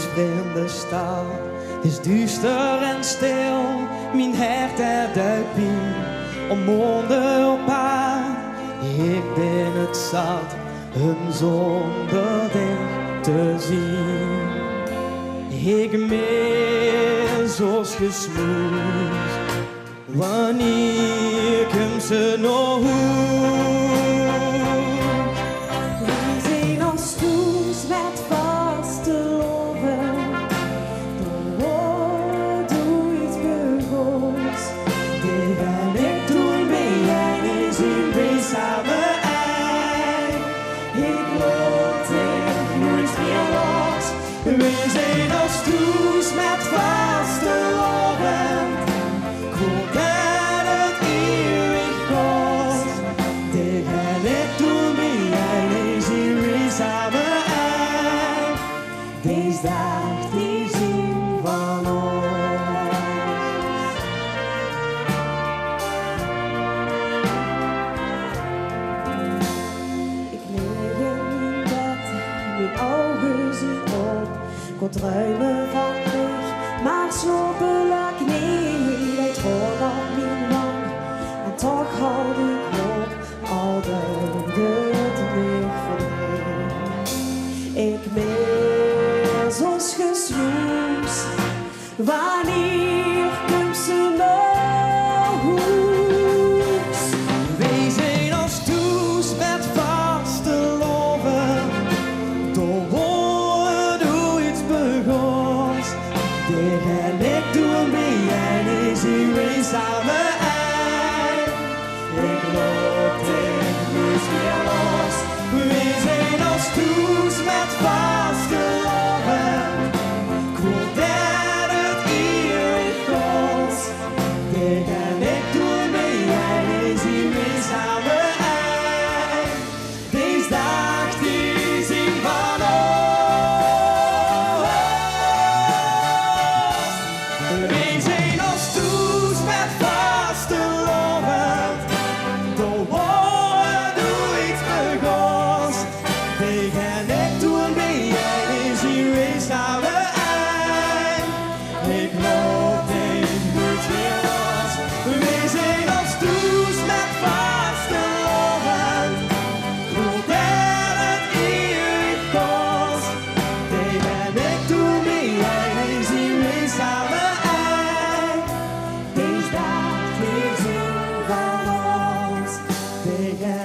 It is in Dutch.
deze vreemde stad is duister en stil. Mijn hart er duikt pijn, om monden op haar. Ik ben het zat, een zonder dich te zien. Ik mis ons gesmoes, wanneer komt ze nog We zijn als toes met vaste loven, de woord doe iets begons. Die ben ik toen ben jij eens in bij samen eind. Ik loop tegen nooit meer los. We zijn als toes met vaste loven, komt uit het eeuwig kost. Die ben ik toen ben jij eens in bij samen eind. Deze dag die zien van ons. Ik lig in mijn bed, mijn ogen zien op. Kon druimen van licht, maar slopelijk niet. Hij trok op mijn wang en toch had ik hoop. Al duurde het niet voor mij. Ik mis ons gesmoes. Wanneer komt ze nog hoes? We zijn als toes met vaste loven, door woorden hoe iets begons. Tegen ik doen ben jij eens in wij samen eind. Ik loop tegen niets meer los. We zijn als toes met vaste loven, komt uit het eeuwig kost. Tegen ik doen ben jij eens in wij samen eind. Deze dag die zien van ons. We zijn als toes met vaste loven, door woorden hoe iets begons. Tegen ik doen ben jij eens in wij samen eind. Ik loop tegen nooit meer los. We zijn als toes met vaste loven, komt uit het eeuwig kost. Tegen ik doen ben jij eens in wij samen eind. Deze dag die zien van ons. Tegen